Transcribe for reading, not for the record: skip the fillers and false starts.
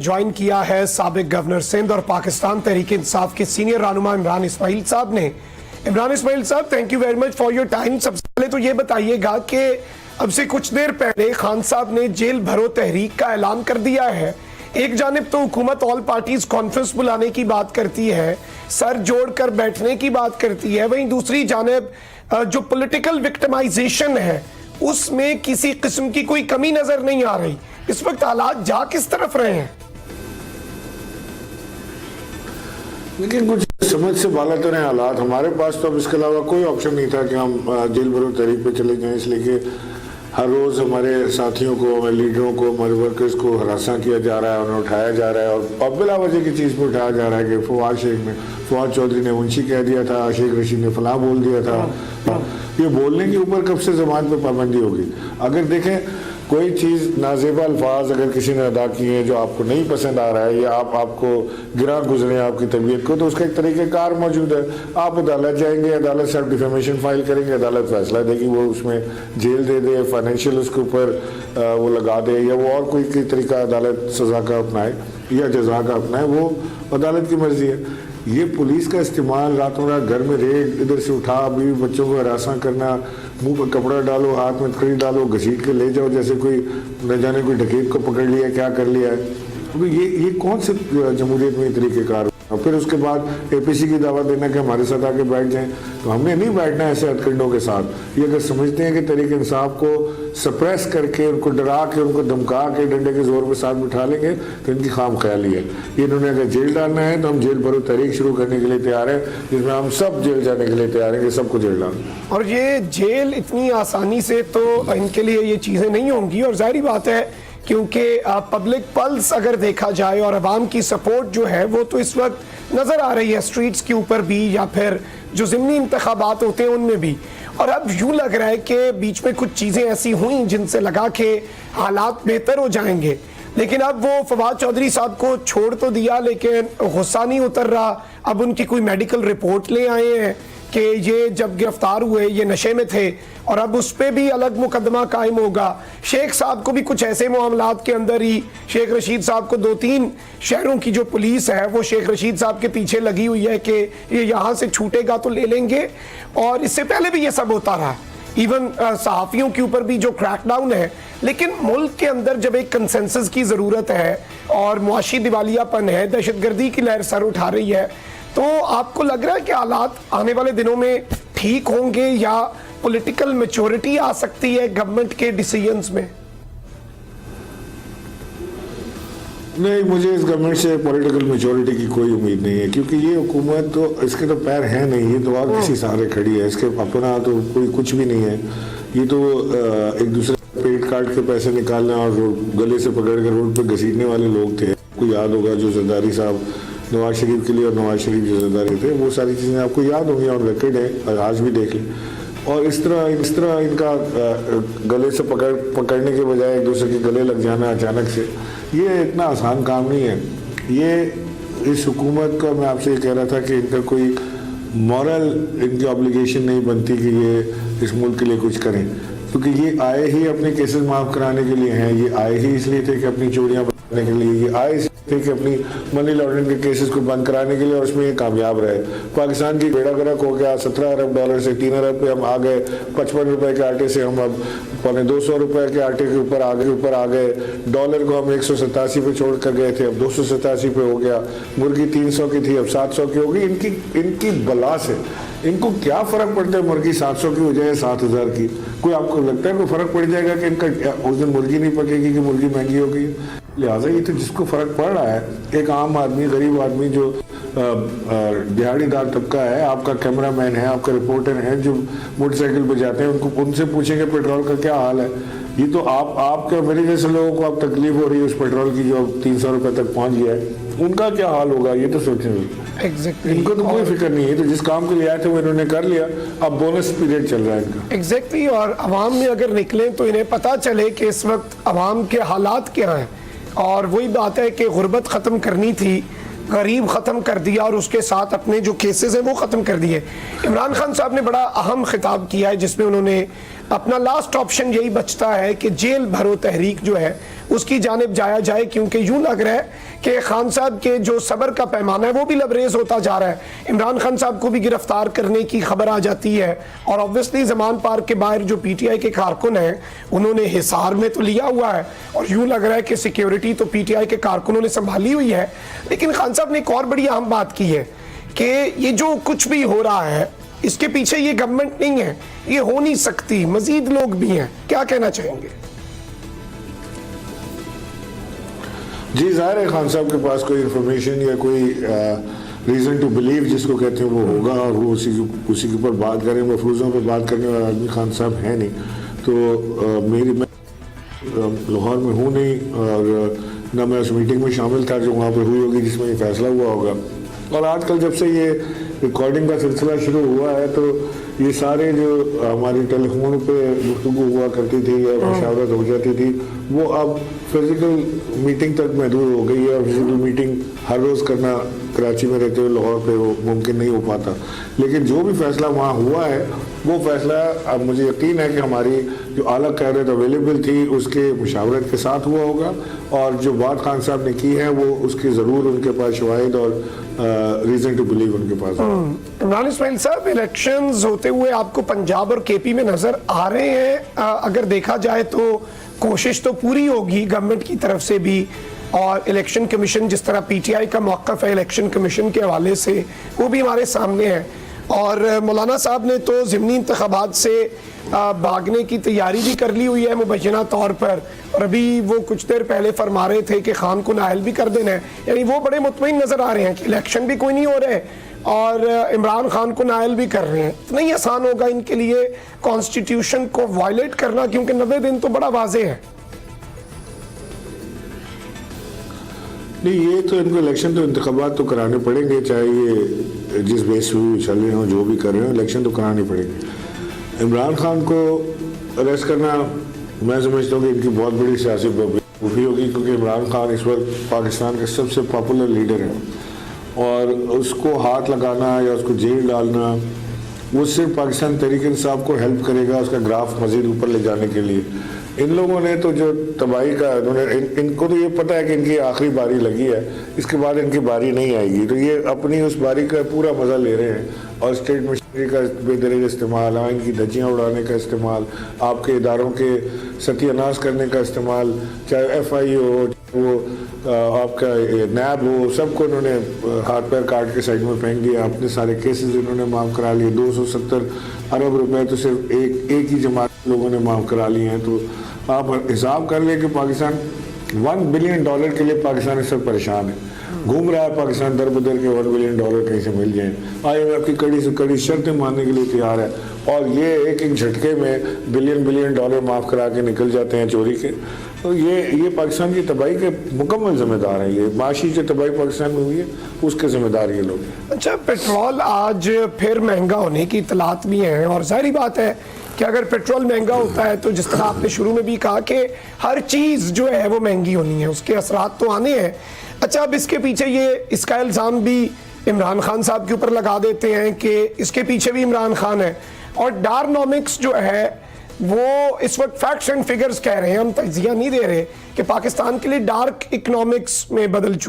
Join किया है साबिक गवर्नर सिंध और पाकिस्तान तहरीक इंसाफ के सीनियर रहनुमा इमरान इस्माइल साहब ने। इमरान इस्माइल साहब, thank you very much for your time. सबसे पहले तो ये बताइएगा कि अब से कुछ देर पहले खान साहब ने जेल भरो तहरीक का ऐलान कर दिया है। एक जानिब तो हुकूमत ऑल पार्टीज कॉन्फ्रेंस बुलाने की बात करती है, सर जोड़कर बैठने की बात करती है, वहीं दूसरी जानिब जो पॉलिटिकल विक्टिमाइजेशन है उसमें किसी किस्म की कोई कमी नजर नहीं आ रही। इस वक्त हालात जा किस तरफ रहे हैं? लेकिन कुछ समझ से बाला तो रहे हालात। हमारे पास तो अब इसके अलावा कोई ऑप्शन नहीं था कि हम जेल भरो तहरीक पे चले जाएं, इसलिए कि हर रोज़ हमारे साथियों को, हमारे लीडरों को, हमारे वर्कर्स को हरासा किया जा रहा है, उन्हें उठाया जा रहा है और बिला वजह की चीज़ पर उठाया जा रहा है कि फवाद चौधरी ने मुंशी कह दिया था, शेख रशीद ने फलां बोल दिया था। ये बोलने के ऊपर कब से ज़मानत पर पाबंदी होगी? अगर देखें कोई चीज़ नाजेबा अल्फाज अगर किसी ने अदा किए हैं जो आपको नहीं पसंद आ रहा है या आपको गिरा गुजरे आपकी तबीयत को, तो उसका एक तरीक़ेकार मौजूद है। आप अदालत जाएंगे, अदालत से आप डिफेमेशन फाइल करेंगे, अदालत फैसला देगी, वो उसमें जेल दे दे, फाइनेंशियल उसके ऊपर वो लगा दे या वो और कोई तरीका अदालत सज़ा का अपनाए या जजा का अपनाए, वो अदालत की मर्जी है। ये पुलिस का इस्तेमाल, रातों रात घर में रेड, इधर से उठा बीवी बच्चों को हरासा करना, मुंह पर कपड़ा डालो, हाथ में तकड़ी डालो, घसीट के ले जाओ जैसे कोई न जाने कोई डकैत को पकड़ लिया, क्या कर लिया है। तो ये कौन से जमहूरियत में तरीक़ेकार? और फिर उसके बाद एपीसी की दावा देना कि हमारे साथ आके बैठ जाएं, तो हमने नहीं बैठना ऐसे हथकंडों के साथ। ये अगर समझते हैं कि तहरीक इंसाफ को सप्रेस करके, उनको डरा के, उनको धमका के, डंडे के जोर में साथ बिठा लेंगे, तो इनकी खाम ख्याली है। ये इन्होंने अगर जेल डालना है तो हम जेल भरो तहरीक शुरू करने के लिए तैयार हैं, जिसमें हम सब जेल जाने के लिए तैयार हैं कि सबको जेल डालना। और ये जेल इतनी आसानी से तो इनके लिए ये चीज़ें नहीं होंगी, और जाहिर बात है क्योंकि पब्लिक पल्स अगर देखा जाए और अवाम की सपोर्ट जो है वो तो इस वक्त नज़र आ रही है स्ट्रीट्स के ऊपर भी या फिर जो ज़िमनी इंतखाबात होते हैं उनमें भी। और अब यूँ लग रहा है कि बीच में कुछ चीज़ें ऐसी हुई जिनसे लगा कि हालात बेहतर हो जाएंगे, लेकिन अब वो फवाद चौधरी साहब को छोड़ तो दिया लेकिन गुस्सा नहीं उतर रहा। अब उनकी कोई मेडिकल रिपोर्ट ले आए हैं कि ये जब गिरफ्तार हुए ये नशे में थे और अब उस पर भी अलग मुकदमा कायम होगा। शेख साहब को भी कुछ ऐसे मामलात के अंदर ही, शेख रशीद साहब को 2-3 शहरों की जो पुलिस है वो शेख रशीद साहब के पीछे लगी हुई है कि ये यहाँ से छूटेगा तो ले लेंगे, और इससे पहले भी ये सब होता रहा। इवन सहाफ़ियों के ऊपर भी जो क्रैकडाउन है, लेकिन मुल्क के अंदर जब एक कंसेंसस की ज़रूरत है और मुआशी दिवालियापन है, दहशतगर्दी की लहर सर उठा रही है, तो आपको लग रहा है कि हालात आने वाले दिनों में ठीक होंगे या पॉलिटिकल मैच्योरिटी आ सकती है गवर्नमेंट के डिसीजंस में? नहीं, मुझे इस गवर्नमेंट से पॉलिटिकल मैच्योरिटी की कोई उम्मीद नहीं है, क्योंकि ये हुकूमत तो इसके तो पैर हैं नहीं, ये तो और किसी सहारे खड़ी है, इसके अपना तो कोई कुछ भी नहीं है। ये तो एक दूसरे पेट काट के पैसे निकालने और गले से पकड़ कर रोड पर घसीटने वाले लोग थे। आपको याद होगा जो जरदारी साहब नवाज शरीफ के लिए और नवाज शरीफ जो जरदारी थे, वो सारी चीज़ें आपको याद होंगी और रिकॉर्ड है, आज भी देख लें। और इस तरह इनका गले से पकड़ने के बजाय एक दूसरे के गले लग जाना अचानक से, ये इतना आसान काम नहीं है। ये इस हुकूमत का, मैं आपसे ये कह रहा था कि इनका कोई मॉरल इनकी ऑब्लिगेशन नहीं बनती कि ये इस मुल्क के लिए कुछ करें, क्योंकि ये आए ही अपने केसेस माफ़ कराने के लिए हैं। ये आए ही इसलिए थे कि अपनी चोरियाँ बनाने के लिए, ये आए थे कि अपनी मनी लॉन्ड्रिंग के केसेस को बंद कराने के लिए, और उसमें ये कामयाब रहे। पाकिस्तान की बेड़ा गर्क हो गया, 17 अरब डॉलर से 3 अरब पे हम आ गए, 55 रुपए के आटे से हम अब 200 रुपए के आटे के ऊपर आ गए। डॉलर को हम 187 पे छोड़ कर गए थे, अब 287 पे हो गया। मुर्गी 300 की थी, अब 700 की होगी। इनकी बला से इनको क्या फ़र्क पड़ता है मुर्गी 700 की हो जाए 7000 की? कोई आपको लगता है कोई फ़र्क पड़ जाएगा कि इनका उस दिन मुर्गी नहीं पकेगी कि मुर्गी महंगी होगी? लिहाजा ये तो जिसको फ़र्क पड़ रहा है, एक आम आदमी, गरीब आदमी जो दिहाड़ीदार तबका है, आपका कैमरामैन है, आपका रिपोर्टर है जो मोटरसाइकिल पे जाते हैं, उनको उनसे पूछेंगे पेट्रोल का क्या हाल है। ये तो आपके मेरे जैसे लोगों को अब तकलीफ हो रही है उस पेट्रोल की जो 300 रुपये तक पहुंच गया है, उनका क्या हाल होगा ये तो सोचें। एग्जैक्टली, इनको तो कोई फिक्र नहीं है, तो जिस काम के लिए आए थे वो इन्होंने कर लिया, अब बोनस पीरियड चल रहा है इनका। एग्जैक्टली, और अवाम में अगर निकलें तो इन्हें पता चले कि इस वक्त अवाम के हालात क्या हैं। और वही बात है कि गुर्बत ख़त्म करनी थी, गरीब ख़त्म कर दिया और उसके साथ अपने जो केसेस हैं वो ख़त्म कर दिए। इमरान खान साहब ने बड़ा अहम खिताब किया है जिसमें उन्होंने अपना लास्ट ऑप्शन यही बचता है कि जेल भरो तहरीक जो है उसकी जानिब जाया जाए, क्योंकि यूं लग रहा है कि खान साहब के जो सब्र का पैमाना है वो भी लबरेज होता जा रहा है। इमरान खान साहब को भी गिरफ्तार करने की खबर आ जाती है और ऑब्वियसली जमान पार्क के बाहर जो पीटीआई के कारकुन हैं उन्होंने हिसार में तो लिया हुआ है और यूं लग रहा है कि सिक्योरिटी तो पीटीआई के कारकुनों ने संभाली हुई है। लेकिन खान साहब ने एक और बड़ी अहम बात की है कि ये जो कुछ भी हो रहा है इसके पीछे ये गवर्नमेंट नहीं है, ये हो नहीं सकती, मजीद लोग भी हैं। क्या कहना चाहेंगे? जी, जाहिर है खान साहब के पास कोई इंफॉर्मेशन या कोई रीज़न टू बिलीव जिसको कहते हैं वो होगा और वो उसी के ऊपर बात करें। मफरूज़ों पे बात करने वाला आदमी खान साहब है नहीं। तो मैं लाहौर में हूँ नहीं और ना मैं उस मीटिंग में शामिल था जो वहाँ पर हुई होगी जिसमें ये फैसला हुआ होगा। और आजकल जब से ये रिकॉर्डिंग का सिलसिला शुरू हुआ है तो ये सारे जो हमारी टेलीफोन पे गुफ्तगू हुआ करती थी या मशावरत हो जाती थी वो अब फिजिकल मीटिंग तक महदूद हो गई है और फिजिकल मीटिंग हर रोज़ करना कराची में रहते हुए लाहौर पे वो मुमकिन नहीं हो पाता। लेकिन जो भी फैसला वहाँ हुआ है वो फैसला अब मुझे यकीन है कि हमारी जो आला क़यादत अवेलेबल थी उसके मुशावरत के साथ हुआ होगा और जो बात खान साहब ने की है वो उसके ज़रूर उनके पास शवाहिद और रीज़न टू बिलीव उनके पास। इमरान इस्माइल साहब, इलेक्शंस होते हुए आपको पंजाब और केपी में नज़र आ रहे हैं। अगर देखा जाए तो कोशिश तो पूरी होगी गवर्नमेंट की तरफ से भी और इलेक्शन कमीशन जिस तरह पीटीआई का मौक़िफ़ है इलेक्शन कमीशन के हवाले से वो भी हमारे सामने है और मौलाना साहब ने तो ज़िमनी इंतख़ाबात से भागने की तैयारी भी कर ली हुई है मुबैना तौर पर और अभी वो कुछ देर पहले फरमा रहे थे कि खान को नाअहल भी कर देना है। यानी वो बड़े मुतमईन नज़र आ रहे हैं कि इलेक्शन भी कोई नहीं हो रहे और इमरान खान को नाअहल भी कर रहे हैं। इतना ही आसान होगा इनके लिए कॉन्स्टिट्यूशन को वायलेट करना, क्योंकि 90 दिन तो बड़ा वाज़ेह है। नहीं, ये तो इनको इलेक्शन तो इंतखाबात तो कराने पड़ेंगे, चाहे ये जिस बेस पे चल रहे हों जो भी कर रहे हो, इलेक्शन तो कराने पड़ेंगे। इमरान खान को अरेस्ट करना मैं समझता हूँ कि इनकी बहुत बड़ी सियासी बेवकूफ़ी होगी, क्योंकि इमरान खान इस वक्त पाकिस्तान का सबसे पॉपुलर लीडर है और उसको हाथ लगाना या उसको जेल डालना वो सिर्फ पाकिस्तान तहरीक इंसाफ को हेल्प करेगा उसका ग्राफ मज़ीद ऊपर ले जाने के लिए। इन लोगों ने तो जो तबाही का इनको तो ये पता है कि इनकी आखिरी बारी लगी है, इसके बाद इनकी बारी नहीं आएगी, तो ये अपनी उस बारी का पूरा मज़ा ले रहे हैं और स्टेट मशीनरी का बेदरीज इस्तेमाल, आइन की धज्जियाँ उड़ाने का इस्तेमाल, आपके इदारों के सत्यानाश करने का इस्तेमाल, चाहे FI हो वो आपका नैब हो, सबको इन्होंने हाथ पैर काट के साइड में फेंक दिया। अपने सारे केसेस इन्होंने माफ़ करा लिए। 270 अरब रुपए तो सिर्फ एक ही जमात लोगों ने माफ़ करा लिए हैं। तो आप हिसाब कर लें कि पाकिस्तान $1 बिलियन के लिए पाकिस्तान इस वक्त परेशान है, घूम रहा है पाकिस्तान दर बदर के $1 बिलियन कहीं से मिल जाए। IMF की कड़ी से कड़ी शर्तें मानने के लिए तैयार है और ये एक झटके में बिलियन डॉलर माफ़ करा के निकल जाते हैं चोरी के। तो ये पाकिस्तान की तबाही के मुकम्मल जिम्मेदार हैं। ये माशी जो तबाही पाकिस्तान में हुई है उसके जिम्मेदार ये लोग। अच्छा, पेट्रोल आज फिर महंगा होने की इतलात भी हैं और जाहिर बात है कि अगर पेट्रोल महंगा होता है तो जिस तरह आपने शुरू में भी कहा कि हर चीज़ जो है वो महंगी होनी है, उसके असरात तो आने हैं। अच्छा, अब इसके पीछे इसका इल्ज़ाम भी इमरान खान साहब के ऊपर लगा देते हैं कि इसके पीछे भी इमरान खान है और डार्नोमिक्स जो है वो इस वक्त फैक्ट्स एंड फिगर्स कह रहे हैं, हम तजिया नहीं दे रहे कि पाकिस्तान के लिए डार्क इकोनॉमिक्स में बदल चुकी